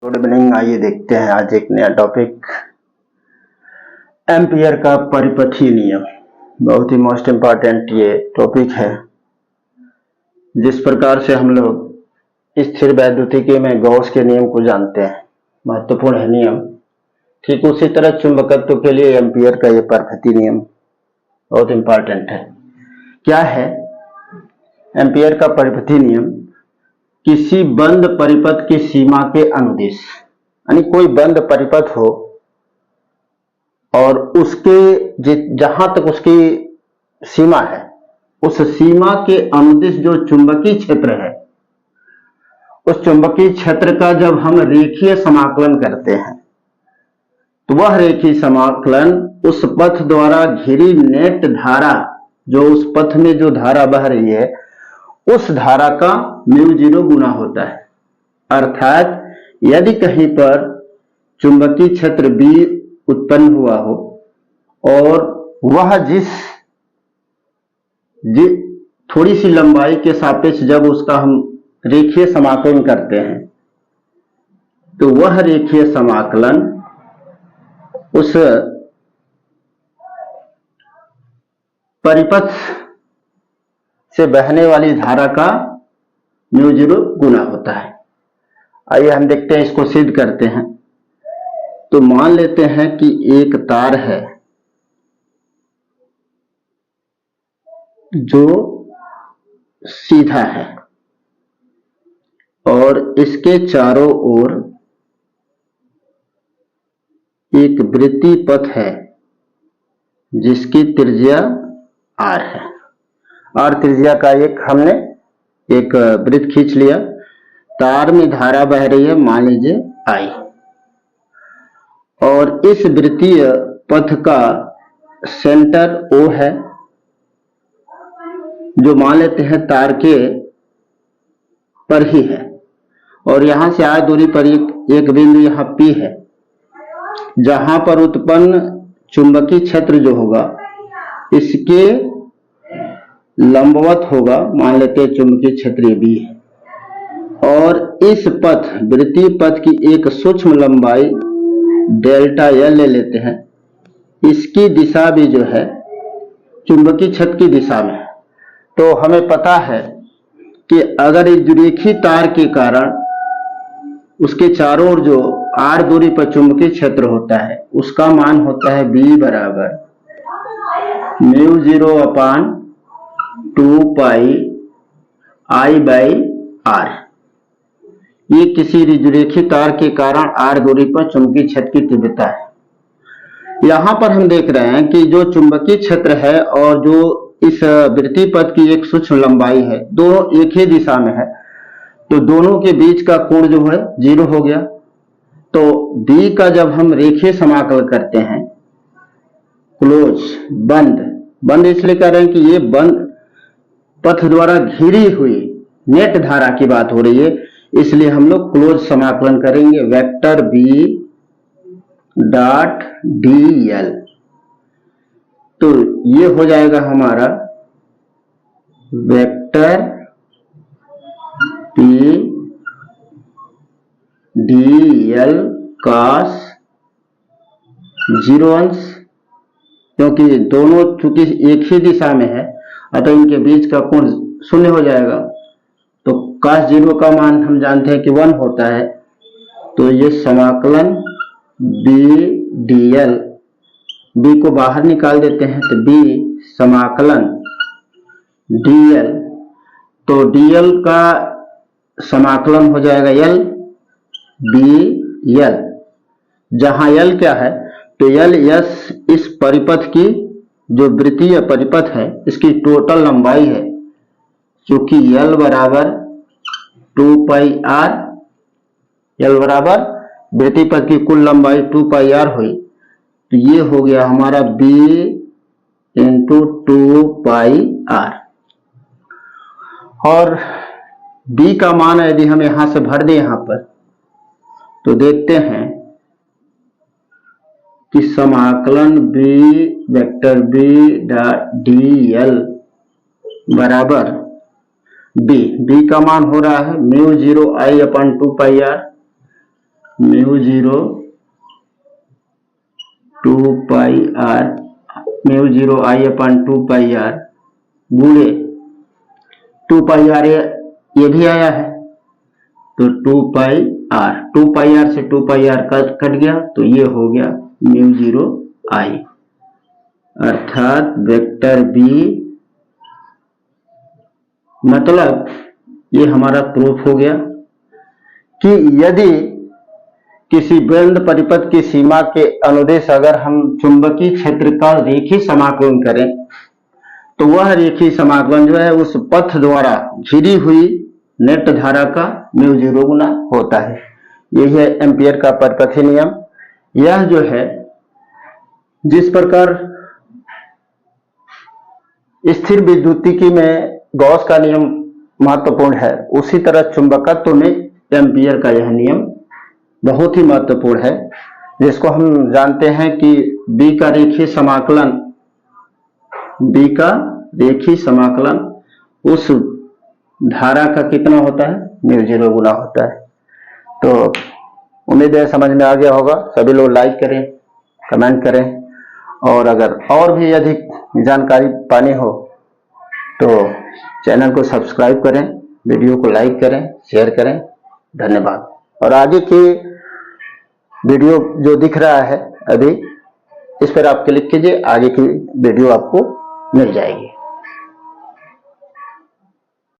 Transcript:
Good evening. आइए देखते हैं आज एक नया टॉपिक, एम्पियर का परिपथीय नियम। बहुत ही मोस्ट इम्पॉर्टेंट ये टॉपिक है। जिस प्रकार से हम लोग स्थिर वैद्युतिकी में गॉस के नियम को जानते हैं, महत्वपूर्ण है नियम, ठीक उसी तरह चुंबकत्व के लिए एम्पियर का ये परिपथीय नियम बहुत इम्पॉर्टेंट है। क्या है एम्पियर का परिपथीय नियम? किसी बंद परिपथ की सीमा के अनुदिश, यानी कोई बंद परिपथ हो और उसके जहां तक उसकी सीमा है, उस सीमा के अनुदिश जो चुंबकीय क्षेत्र है, उस चुंबकीय क्षेत्र का जब हम रेखीय समाकलन करते हैं तो वह रेखीय समाकलन उस पथ द्वारा घिरी नेट धारा, जो उस पथ में जो धारा बह रही है, उस धारा का μ0 गुना होता है। अर्थात यदि कहीं पर चुंबकीय क्षेत्र B उत्पन्न हुआ हो और वह थोड़ी सी लंबाई के सापेक्ष जब उसका हम रेखीय समाकलन करते हैं तो वह रेखीय समाकलन उस परिपथ से बहने वाली धारा का μ0 गुना होता है। आइए हम देखते हैं, इसको सिद्ध करते हैं। तो मान लेते हैं कि एक तार है जो सीधा है और इसके चारों ओर एक वृत्तीय पथ है जिसकी त्रिज्या r है। r त्रिज्या का हमने एक वृत्त खींच लिया। तार में धारा बह रही है, मान लीजिए I, और इस वृत्तीय पथ का सेंटर O है, जो मान लेते हैं तार के पर ही है, और यहां से r दूरी पर एक बिंदु यहां P है, जहां पर उत्पन्न चुंबकीय क्षेत्र जो होगा इसके लंबवत होगा, मान लेते हैं चुंबकीय क्षेत्र B है, और इस पथ वृत्तीय पथ की एक सूक्ष्म लंबाई डेल्टा L ले लेते हैं। इसकी दिशा भी जो है चुंबकीय क्षेत्र की दिशा में है। तो हमें पता है कि अगर इस रेखीय तार के कारण उसके चारों ओर जो r दूरी पर चुंबकीय क्षेत्र होता है उसका मान होता है B बराबर μ0/2 पाई I बाई r। ये किसी रेखीय तार के कारण r दूरी पर चुंबकीय क्षेत्र की तीव्रता है। यहां पर हम देख रहे हैं कि जो चुंबकीय क्षेत्र है और जो इस वृत्तीय पथ की एक सूक्ष्म लंबाई है, दोनों एक ही दिशा में है, तो दोनों के बीच का कोण जो है 0 हो गया। तो B का जब हम रेखीय समाकलन करते हैं, क्लोज बंद इसलिए कर रहे हैं कि ये बंद पथ द्वारा घिरी हुई नेट धारा की बात हो रही है, इसलिए हम लोग क्लोज समाकलन करेंगे वेक्टर B डॉट dl। तो ये हो जाएगा हमारा वेक्टर P dl cos 0 अंश, क्योंकि दोनों चूंकि एक ही दिशा में है अतः इनके बीच का कोण 0 हो जाएगा। तो cos 0 का मान हम जानते हैं कि 1 होता है। तो ये समाकलन B dl, B को बाहर निकाल देते हैं तो B समाकलन dl, तो dl का समाकलन हो जाएगा L BL, जहां L क्या है तो L S इस परिपथ की जो वृत्तीय परिपथ है इसकी टोटल लंबाई है, क्योंकि L बराबर 2 पाई R, L बराबर वृत्तीय पथ की कुल लंबाई 2 पाई R हुई। तो ये हो गया हमारा B इंटू 2 पाई R। और B का मान यदि हम यहां से भर दें यहां पर, तो देखते हैं कि समाकलन B वेक्टर B dl बराबर B का मान हो रहा है μ0I/2 pi R, mu 0 2 pi R, mu 0 I upon 2 pi R गुणे 2 पाई आर, ये भी आया है तो 2 पाई आर, 2 पाई आर से 2 पाई आर कट गया तो ये हो गया म्यू 0 आई, अर्थात वेक्टर बी, मतलब ये हमारा प्रूफ हो गया कि यदि किसी बंद परिपथ की सीमा के अनुदेश अगर हम चुंबकीय क्षेत्र का रेखीय समाकलन करें तो वह रेखीय समाकलन जो है उस पथ द्वारा घिरी हुई नेट धारा का म्यू 0 गुना होता है। यही है एम्पियर का परिपथीय नियम। यह जो है जिस प्रकार स्थिर विद्युतिकी में गॉस का नियम महत्वपूर्ण है, उसी तरह चुंबकत्व में एम्पियर का यह नियम बहुत ही महत्वपूर्ण है, जिसको हम जानते हैं कि बी का रेखीय समाकलन उस धारा का कितना होता है, म्यू 0 गुना होता है। तो उम्मीद है समझ में आ गया होगा। सभी लोग लाइक करें, कमेंट करें, और अगर और भी अधिक जानकारी पानी हो तो चैनल को सब्सक्राइब करें, वीडियो को लाइक करें, शेयर करें। धन्यवाद। और आगे की वीडियो जो दिख रहा है अभी, इस पर आप क्लिक कीजिए, आगे की वीडियो आपको मिल जाएगी।